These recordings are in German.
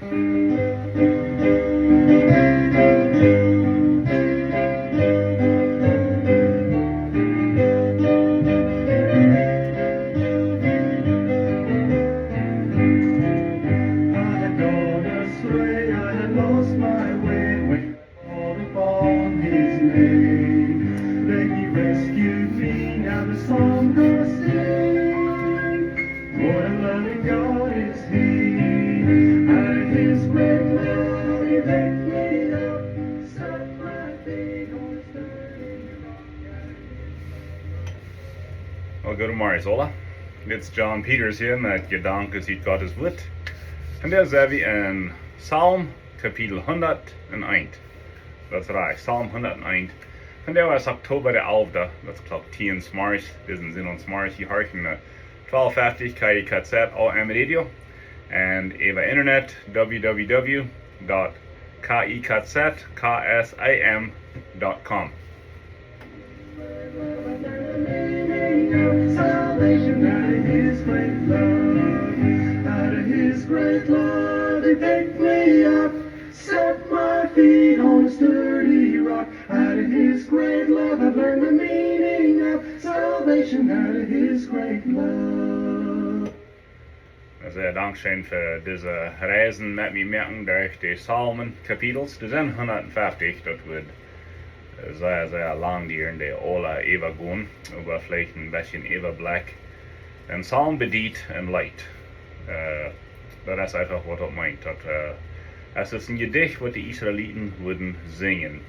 Well, good morning, Zola. It's John Peters hier met Gedanken uit Gottes Woord. En daar zijn we in Psalm kapitel 101. Dat is right, Psalm 101. En daar was oktober de 11e, dat is klok 10 s'morgens. Dit is in ons morgens, je hoort in 1250 KZZ AM radio. En over internet, www.kizksim.com. Salvation out of His great love, out of His great love, He picked me up, set my feet on a sturdy rock. Out of His great love, I've learned the meaning of salvation out of His great love. Sehr Dankeschön für diese Reisen mit mir merken durch die Psalmen-Kapitels. Das sind 150, das wird sehr, sehr lang duren, die alle übergehen, aber vielleicht ein bisschen Überblick. Ein Psalm bedient ein Lied. Das ist einfach, was das meint. Es ist ein Gedicht, was die Israeliten würden singen.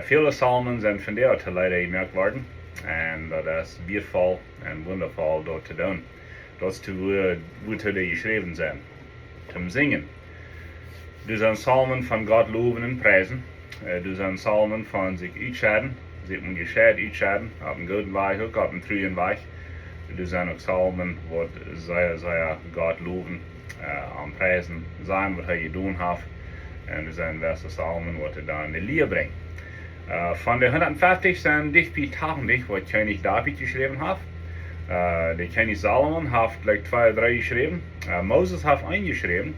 Viele Psalmen sind von der leider gemerkt worden, und das ist wertvoll und wundervoll dort zu tun. Das wozu die geschrieben sind, zum Singen. Das sind Psalmen von Gott loben und preisen. Das sind Psalmen von sich uitscheiden, sich gescheit uitscheiden, auf dem guten Weg, auch auf dem trüben Weg. Das sind auch Psalmen, wo sehr Gott loben und preisen sein, was er getan hat. Und das sind beste Psalmen, wo er dann in die Liebe bringt. Von den 150 sind dicht wie 80, was König David geschrieben hat. Der König Salomon hat gleich 2 oder 3 geschrieben. Moses hat eingeschrieben.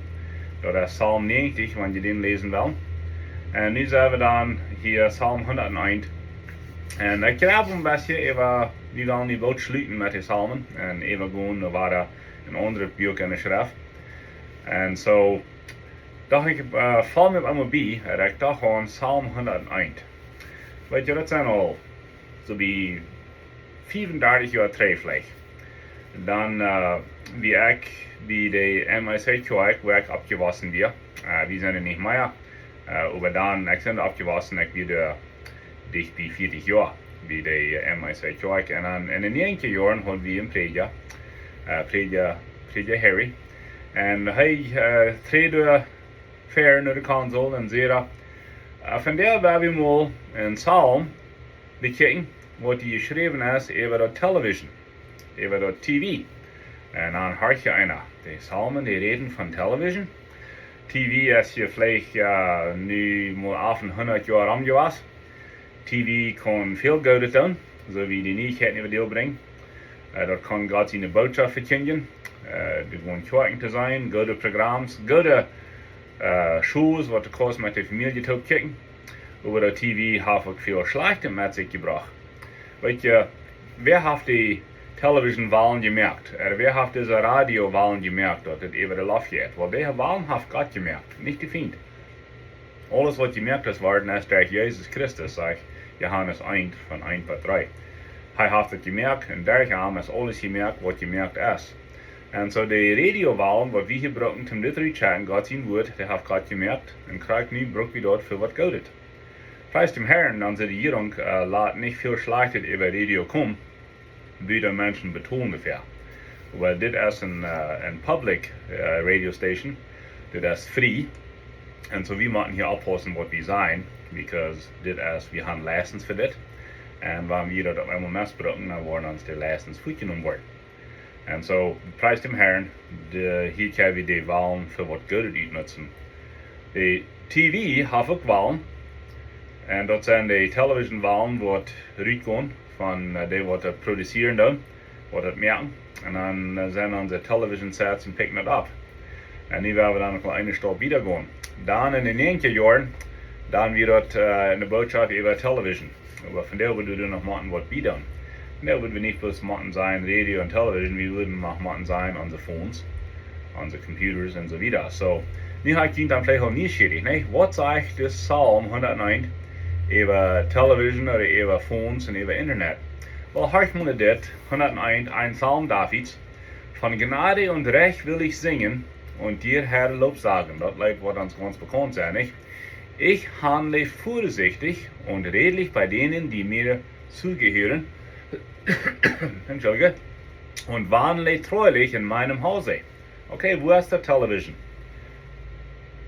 Das ist Psalm 90, wenn ihr den lesen wollt. Und nu zijn we dan hier Psalm 101. En ik heb een beetje über, wie dan die boot sluiten met die psalmen. En even gewoon naar waar een andere boek in de schrift. En zo dacht ik, val me allemaal bij. En ik dacht gewoon Psalm 101. Weet je, dat zijn al zo bij 35 jaar terug. Dan wie ik bij de MIC Kerk waar ik opgewassen ben. We zijn er niet meer. Aber dann, ich bin abgewassen, ich wieder dicht bei 40 Jahren, wie die MIC Kerk. Und dann in den 90 Jahren haben wir einen Prediger, Prediger Harry. Und er trägt fair naar de console en zei van der waar we mal een psalm bekijken, wat die geschreven is over de television, over de TV. En dan hoor je einer, die psalmen die reden van television. TV is je vielleicht nu mal 100 jaar omgewas. TV kan veel goede doen, zo wie die nieuwigheden over deel brengen. Dat kan God zijn boodschap verkondigen. Er gewoon kerken te zijn, goede programma's, goede shows, wat de kost met de familie te kijken. Over de TV heeft ook veel slechte met zich gebracht. Weet je, wer heeft die television-wahlen gemerkt? Wer heeft deze radio-wahlen gemerkt, dat het over de laf gaat? Want deze wahlen heeft God gemerkt, niet de vriend. Alles wat gemerkt is worden is door Jezus Christus, zegt Johannes 1 van 1 tot 3. Hij heeft het gemerkt en daarom is alles gemerkt wat gemerkt is. En zo de radio-wahlen, wat we gebruiken om dit te uitschakelen, God zijn woord, dat heeft God gemerkt en krijgt nu broek we dat voor wat God het. Prijs dem Herrn, dan de regering laat niet veel slechter over radio komen, wie de mensen betonen ver. Wel, dit is een public radio station, dit is free, en zo we moeten hier oppassen wat we zijn, because dit is, we hebben license voor dit, en wanneer we dat op eenmaal misbruiken, dan worden ons de license voetgenomen worden. En zo, prijs dem Herrn, hier kunnen we die wahlen voor wat goed uitnutzen. De TV heeft ook wahlen, en dat zijn de television wahlen wat uitgaan van die wat het produceren doen, wat het merken. En dan zijn onze television sets en pikken het op. En nu werden we dan nog eine Stap wieder gehen. Dann in den 90er Jahren, dann wird eine Botschaft über Television. Aber von der würden wir noch machen, was wir tun. Von der würden wir nicht bloß machen sein, Radio und Television, wir würden noch machen sein, unsere Phones, unsere Computers und so weiter. So, nu habe ich dann vielleicht auch neugierig, ne? Was sagt das Psalm 109 über Television oder über Phones und über Internet? Well, hört mal das, 101, ein Psalm Davids. Von Gnade und Recht will ich singen und dir, Herr, Lob sagen. Das Lied wird uns ganz bekannt sein, nicht? Ich handle vorsichtig und redlich bei denen, die mir zugehören. Entschuldige. Und wandle treulich in meinem Hause. Okay, wo ist der Television?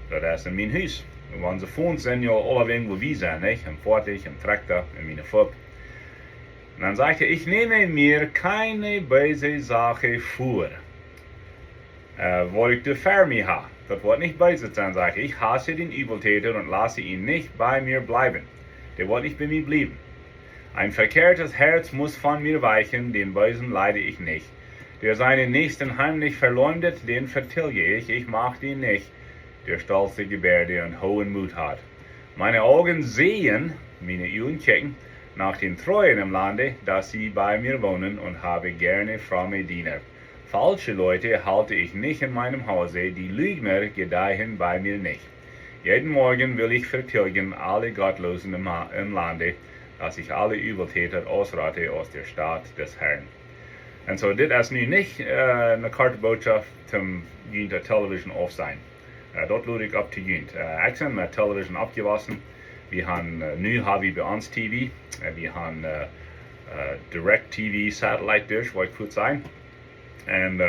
Das ist in meinem Haus. Und unsere Phones sind ja alle wegen, wo wir sind, nicht? Im Fahrzeug, im Traktor, in meiner Fob. Und dann sagte ich nehme mir keine böse Sache vor, wo ich die für mich habe. Das wird nicht böse sein, sagte ich. Hasse den Übeltäter und lasse ihn nicht bei mir bleiben. Der wird nicht bei mir bleiben. Ein verkehrtes Herz muss von mir weichen, den Bösen leide ich nicht. Der seinen Nächsten heimlich verleumdet, den vertilge ich. Ich mag den nicht, der stolze Gebärde und hohen Mut hat. Meine Augen sehen, meine Augen checken, nach den Treuen im Lande, dass sie bei mir wohnen und habe gerne fromme Diener. Falsche Leute halte ich nicht in meinem Hause, die Lügner gedeihen bei mir nicht. Jeden Morgen will ich vertilgen alle Gottlosen im Lande, dass ich alle Übeltäter ausrotte aus der Stadt des Herrn. Und so, das ist nun nicht eine karte Botschaft zum der Television auf sein. Dort lade ich ab zu gehen. Ich bin mit Television abgewaschen. Wir haben nu haben wir bei uns TV. Wir haben Direct TV Satellite Dish, wollte ich kurz sagen. Und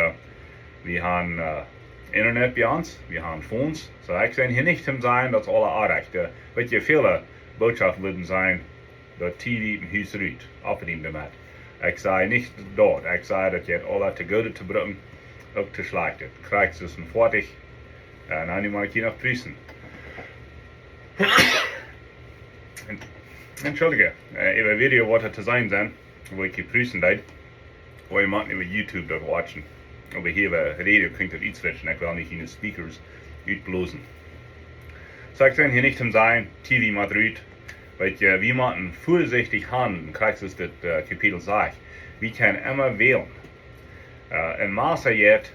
wir haben Internet bei uns. Wir haben Phones. So ich sage hier nicht zum sein, dass alle anreicht. Wird ja viele Botschaften würden sein, dass TV im Haus ruht. Abnehmen damit. Ich sage nicht dort. Ich sage, dass jetzt alle zu gut zu bringen, auch zu schlecht. Kriegst du es fertig. Dann muss ich hier noch prüfen. Entschuldige, über Video wird es zu sein sein, wo ich geprüfen habe, wo jemand über YouTube dort watchen. Aber hier über Radio klingt das switchen, ich will nicht in die Speakers utblasen. So ich hier nicht zum sein, TV mit rüht, weil wir müssen vorsichtig handeln, kriegst du das Kapitel sagt. Wir können immer wählen. In Maße jetzt,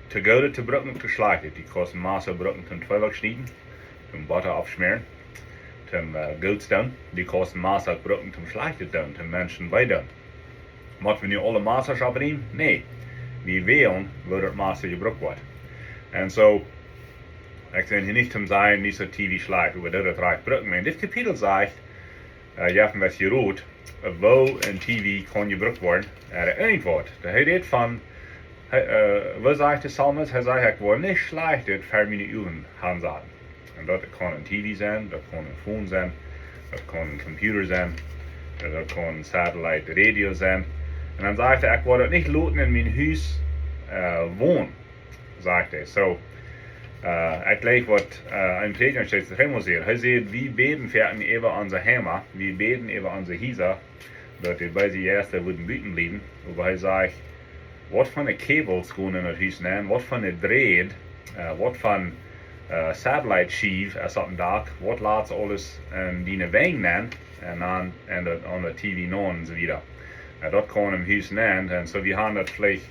zu gute zu brücken und zu schlechte, die kosten Maße brücken zum 12 schneiden, zum Butter aufschmieren. Zum Geld doen, die kosten Maße brücken zum Schlechte doen, zum Menschen weiter. Moeten we nu alle Maße abnehmen? Nee. Wir wählen, wo das Maße gebraucht wird. Und so, ich sage hier nicht zum sein, nicht so TV schlecht, über das reicht brücken. Und das Kapitel sagt, ja, von was hier rot, wo ein TV kann gebraucht werden, irgendwas. Da redet von, was sagt der Psalmist? Er sagt, ich will nicht schlecht für meine Augen handhaben. Und dat kan een TV zijn, dat kan een phone zijn, dat kan een computer zijn, dat kan een satellite radio zijn. En dan zegt hij, ik wil het niet laten in mijn huis wonen, zegt hij. So, ik lees wat een prediger steeds te hemel zegt. Hij zegt, we beten voor over onze Heimat, we beten over onze Häuser, dat die bij de eerste worden buiten blijven. Maar hij zegt, wat van de kabels gaan in het huis nemen, wat van de draad, wat van satellite schief als op een dak, wat laat ze alles in die wegen nemen en dan en dat aan de TV non en zo wieder. Dat kan hem huis nemen en zo we hebben dat vielleicht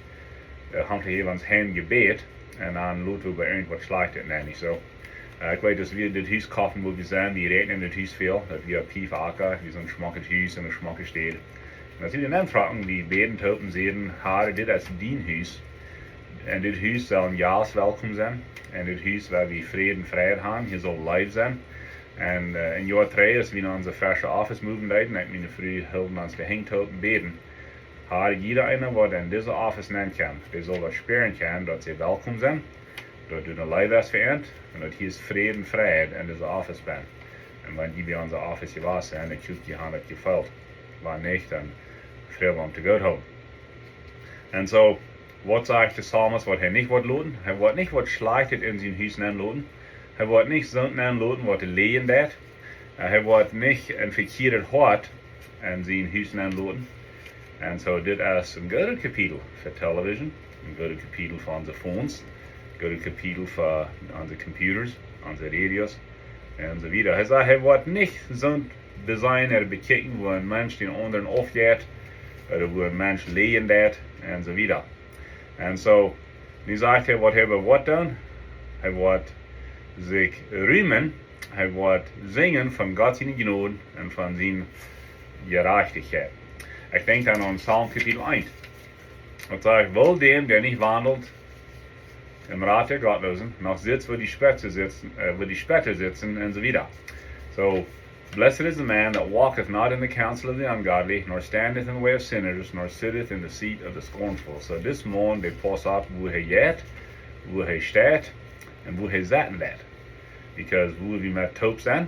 hangt hier ons heim gebet en dan laten we bij irgendwas slecht nemen. So, ik weet dat we dit huis kopen wo we zijn, we rekenen dit huis veel, dat we pief akker, we zijn schmackig huis en een schmackig stad. En als we dan vragen, we beten helpen zeggen, Herr, dit is dien huis. En dit huis zal een jaars welkom zijn. En dit huis waar we vrede en vrijheid hebben, hier zal live zijn. En in jaar 3, als we naar onze frisse office moven rijden, en we früh helpen ons gehängt helpen beten. Haar jeder einer, wat in deze office nemen kan, die zal dat speren kan, dat ze welkom zijn. Dat du een live is vereend, en dat hier is vrede en vrijheid in deze office bent. En wanneer die bij onze office gewas zijn, dan zoekt je aan het gevuld. Wanneer niet, dan vrede om te goed houden. En zo, wat zegt de psalmist, wat hij niet wordt loten? Hij wordt niet wat slechtet in zijn huis loten. Hij wordt niet zo'n loten wat hij leien deed. Hij wordt niet een verkeerd hart in zijn huis loten. En zo, dit is een goed kapitel voor television, een goed kapitel voor onze phones, een door het kapitel voor onze computers, onze radio's en zo wieder. Hij zei, hij wordt niet zo'n design er bekijken waar een mens den anderen afjaagt, of waar een mens leent dat en zo wieder. En zo, nu zegt hij, wat hebben wat doen? Hij wordt zich rühmen, hij wordt zingen van God zijn genade en van zijn gerechtigheid. Ik denk dan aan Psalm kapitel 1. Het zegt, wel dem, der niet wandelt im Rat der Gottlosen, noch sitzt, wo die Spötter sitzen, and so wieder. So, blessed is the man that walketh not in the counsel of the ungodly, nor standeth in the way of sinners, nor sitteth in the seat of the scornful. So this man, they pass up wo hij jet, wo hij staat, en wo hij zaten dat. Because wo wir met taub zijn,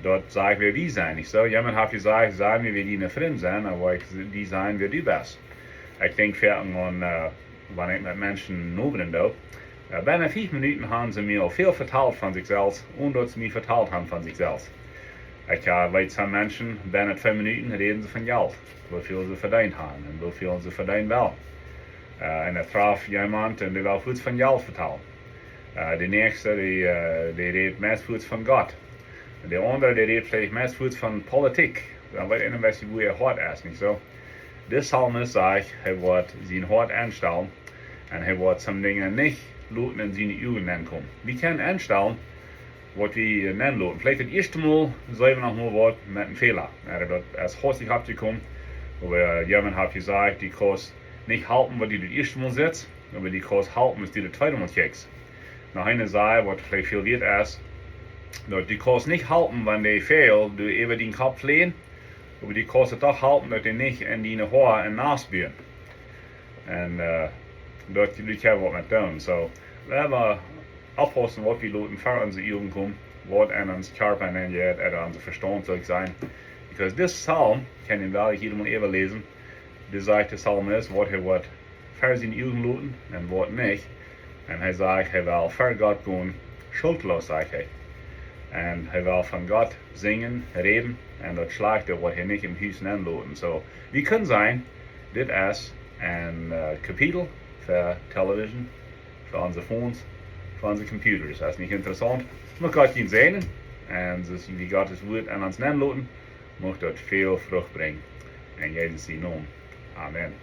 dort sagen wir wie zijn. Nicht so? Jemand hat gesagt, sagen wir die eine Fremd zijn, aber die zijn wir die best. Ik denk verder aan, wanneer ik met mensen nobelen doe, bijna 5 minuten hebben ze mij al veel verteld van zichzelf, omdat ze mij verteld hebben van zichzelf. Ik weet van mensen, bijna 5 minuten reden ze van geld, hoeveel ze verdiend hebben en hoeveel ze verdienen wel. En ik traf iemand en die wil goed van geld vertellen. De nächste die redt meest goed van God. De andere die redt vielleicht meest goed van politiek. Dan weet je een beetje hoe je hart is, niet zo? De psalmist zegt, hij wordt zijn hart aanstellen en hij wordt some dingen niet laten in zijn ogen aankomen. We kunnen aanstellen wat we nennen laten. Vielleicht het eerste mal zijn we nog maar wat met een fehler. Dat als hastig hebt gekomen, waar jemand heeft gezegd, die kan niet helpen wat die het eerste mal zit, maar die kan helpen als die het tweede mal kijkt. Nog een zei, wat vielleicht veel weet is, dat die kan niet helpen wanneer die fehlt, door even die kop legen. Aber die kan het toch helpen dat die niet in die haar en naast buren. En dat die hebben wat met doen. So, laten we oppassen wat we laten voor onze ogen komen, wat in ons körper en je en onze verstand zal zijn. Because this psalm, kan je wel helemaal even lezen, de zegt de psalmist wat hij wordt voor zijn ogen laten en wat niet. En hij zegt hij wil voor God gaan, schuldloos zegt hij. En hij wil van God zingen, reden. En dat slaagt wat hij niet in huis aanlaten. So, wie kunnen zijn, dit is een kapitel voor televisie, voor onze phones, voor onze computers. Dat is niet interessant. Maar God kan zijn. En dus wie God het woord aan ons aanlaten, mag dat veel vrucht brengen. En Jezus zijn naam. Amen.